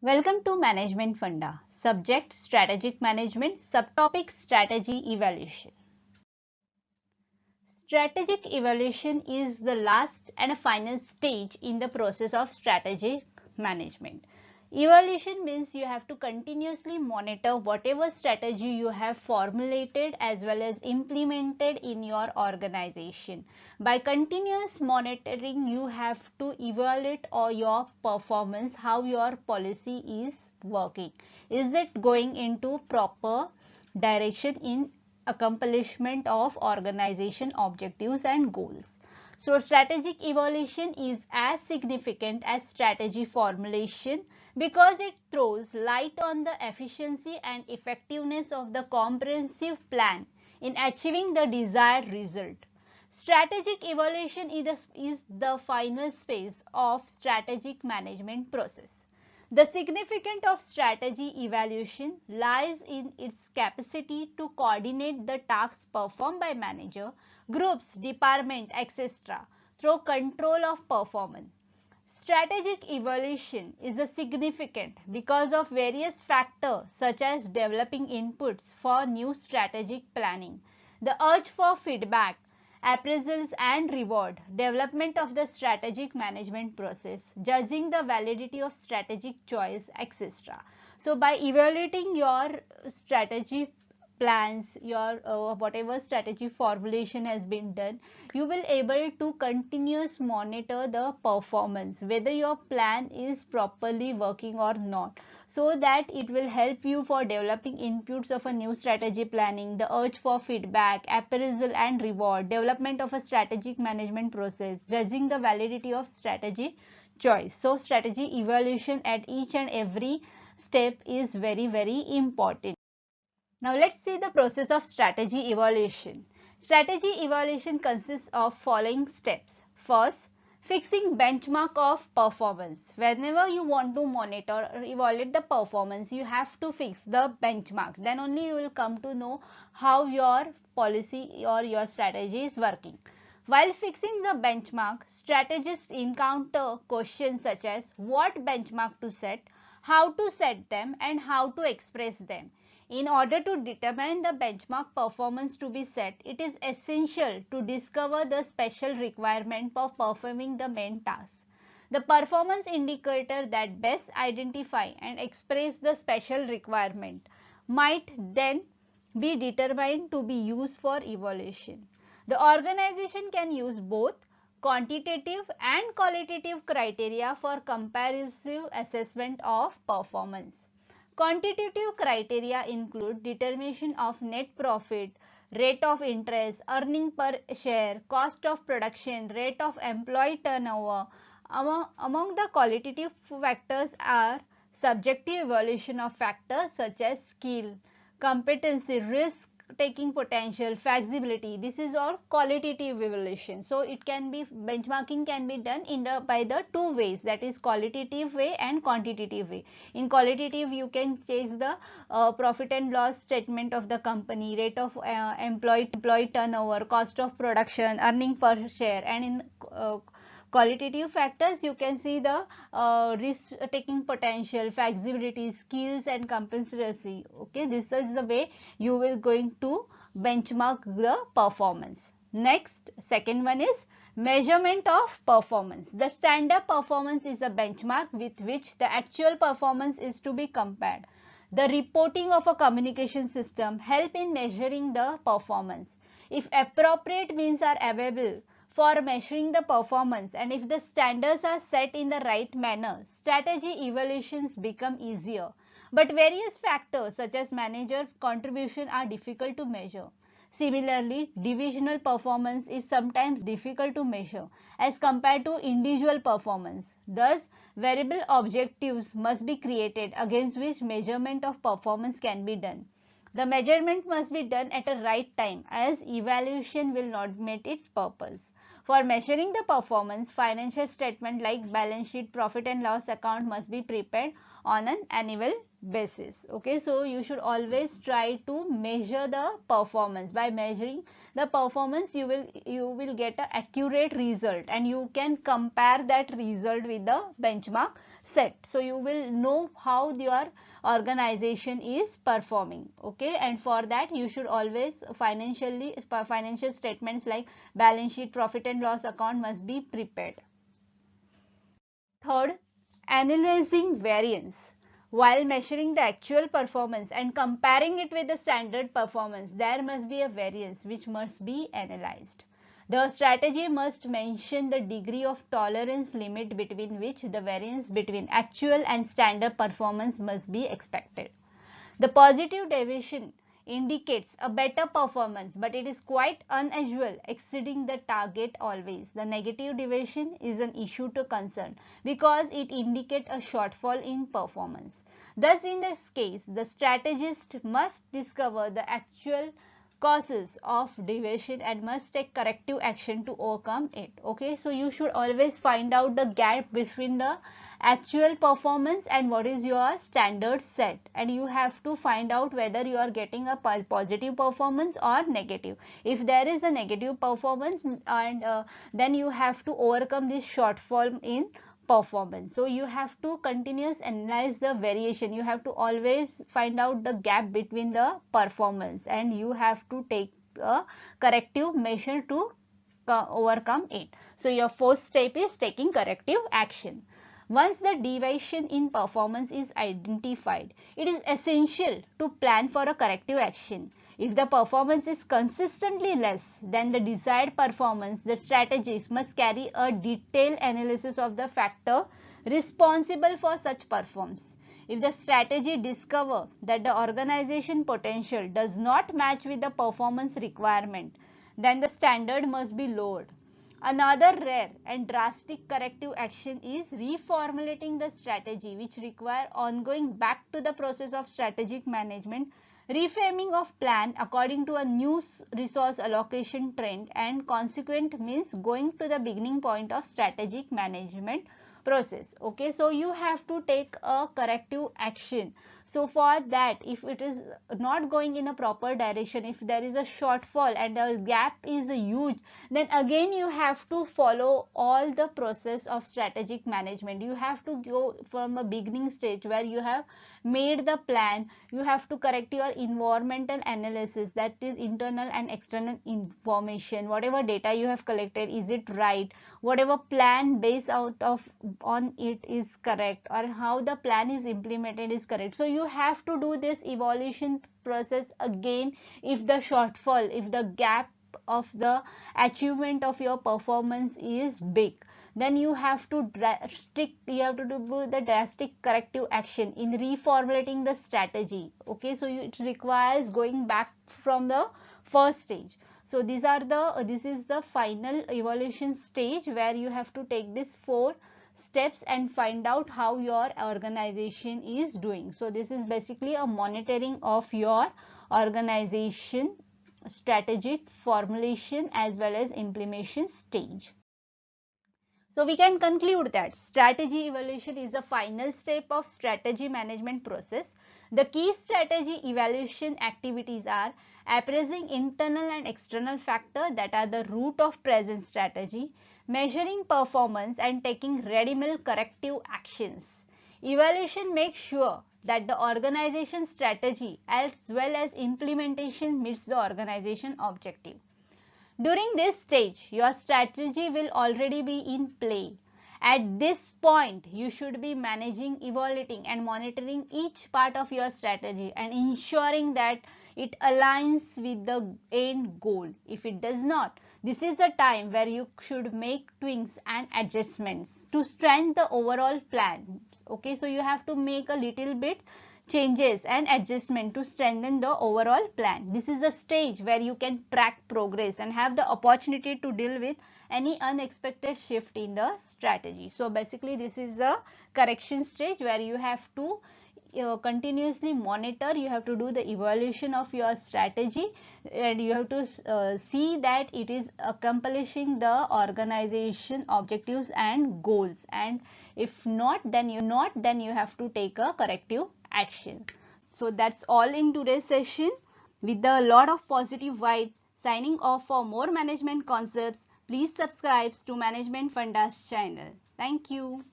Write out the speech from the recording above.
Welcome to Management Funda. Subject Strategic Management. Subtopic Strategy Evaluation. Strategic evaluation is the last and final stage in the process of strategic management. Evaluation means you have to continuously monitor whatever strategy you have formulated as well as implemented in your organization. By continuous monitoring, you have to evaluate all your performance, how your policy is working. Is it going into proper direction in accomplishment of organization objectives and goals. So strategic evaluation is as significant as strategy formulation because it throws light on the efficiency and effectiveness of the comprehensive plan in achieving the desired result. Strategic evaluation is the final phase of strategic management process. The significance of strategy evaluation lies in its capacity to coordinate the tasks performed by manager, groups, department, etc. through control of performance. Strategic evaluation is a significant because of various factors such as developing inputs for new strategic planning, the urge for feedback, appraisals and reward, development of the strategic management process, judging the validity of strategic choice, etc. So by evaluating your strategy plans, your whatever strategy formulation has been done, you will able to continuous monitor the performance whether your plan is properly working or not, so that it will help you for developing inputs of a new strategy planning, the urge for feedback, appraisal and reward, development of a strategic management process, judging the validity of strategy choice. So strategy evaluation at each and every step is very important. Now let's see the process of strategy evaluation. Strategy evaluation consists of following steps. First, fixing benchmark of performance. Whenever you want to monitor or evaluate the performance, you have to fix the benchmark. Then only you will come to know how your policy or your strategy is working. While fixing the benchmark, strategists encounter questions such as what benchmark to set, how to set them and how to express them. In order to determine the benchmark performance to be set, it is essential to discover the special requirement for performing the main task. The performance indicator that best identify and express the special requirement might then be determined to be used for evaluation. The organization can use both quantitative and qualitative criteria for comparative assessment of performance. Quantitative criteria include determination of net profit, rate of interest, earning per share, cost of production, rate of employee turnover. Among the qualitative factors are subjective evaluation of factors such as skill, competency, risk taking potential, flexibility. This is all qualitative evaluation. So it can be, benchmarking can be done in the by the two ways, that is qualitative way and quantitative way. In qualitative, you can change the profit and loss statement of the company, rate of employee turnover, cost of production, earning per share, and in qualitative factors you can see the risk taking potential, flexibility, skills and competency. Okay, this is the way you will going to benchmark the performance. Next, second one is measurement of performance. The standard performance is a benchmark with which the actual performance is to be compared. The reporting of a communication system help in measuring the performance. If appropriate means are available for measuring the performance and if the standards are set in the right manner, strategy evaluations become easier. But various factors such as manager contribution are difficult to measure. Similarly, divisional performance is sometimes difficult to measure as compared to individual performance. Thus, variable objectives must be created against which measurement of performance can be done. The measurement must be done at a right time as evaluation will not meet its purpose. For measuring the performance, financial statement like balance sheet, profit and loss account must be prepared on an annual basis. Okay, so you should always try to measure the performance. By measuring the performance, you will get an accurate result and you can compare that result with the benchmark set. So you will know how your organization is performing. Okay, and for that you should always financial statements like balance sheet, profit and loss account must be prepared. Third, analyzing variance. While measuring the actual performance and comparing it with the standard performance, there must be a variance which must be analyzed. The strategy must mention the degree of tolerance limit between which the variance between actual and standard performance must be expected. The positive deviation indicates a better performance, but it is quite unusual, exceeding the target always. The negative deviation is an issue to concern because it indicates a shortfall in performance. Thus, in this case, the strategist must discover the actual causes of deviation and must take corrective action to overcome it. Okay, so you should always find out the gap between the actual performance and what is your standard set, and you have to find out whether you are getting a positive performance or negative. If there is a negative performance, and then you have to overcome this shortfall in performance. So you have to continuously analyze the variation. You have to always find out the gap between the performance, and you have to take a corrective measure to overcome it. So your first step is taking corrective action. Once the deviation in performance is identified, it is essential to plan for a corrective action. If the performance is consistently less than the desired performance, the strategist must carry a detailed analysis of the factor responsible for such performance. If the strategy discovers that the organization potential does not match with the performance requirement, then the standard must be lowered. Another rare and drastic corrective action is reformulating the strategy, which require ongoing back to the process of strategic management, reframing of plan according to a new resource allocation trend, and consequent means going to the beginning point of strategic management process. Okay, so you have to take a corrective action. So for that, if it is not going in a proper direction, if there is a shortfall and the gap is huge, then again you have to follow all the process of strategic management. You have to go from a beginning stage where you have made the plan. You have to correct your environmental analysis, that is internal and external information. Whatever data you have collected, is it right? Whatever plan based out of on it is correct, or how the plan is implemented is correct. So you have to do this evaluation process again. If the shortfall, if the gap of the achievement of your performance is big, then you have to do the drastic corrective action in reformulating the strategy. Okay, so it requires going back from the first stage. So this is the final evaluation stage where you have to take these 4 steps and find out how your organization is doing. So this is basically a monitoring of your organization strategic formulation as well as implementation stage. So we can conclude that strategy evaluation is the final step of strategy management process. The key strategy evaluation activities are appraising internal and external factors that are the root of present strategy, measuring performance and taking ready-made corrective actions. Evaluation makes sure that the organization strategy as well as implementation meets the organization objective. During this stage, your strategy will already be in play. At this point, you should be managing, evaluating and monitoring each part of your strategy and ensuring that it aligns with the end goal. If it does not, this is the time where you should make tweaks and adjustments to strengthen the overall plan. Okay, so you have to make a little bit changes and adjustment to strengthen the overall plan. This is a stage where you can track progress and have the opportunity to deal with any unexpected shift in the strategy. So basically this is the correction stage where you have to continuously monitor, you have to do the evaluation of your strategy, and you have to see that it is accomplishing the organization objectives and goals, and if not, then you have to take a corrective action. So that's all in today's session with a lot of positive vibe. Signing off. For more management concepts, please subscribe to Management Fundas channel. Thank you.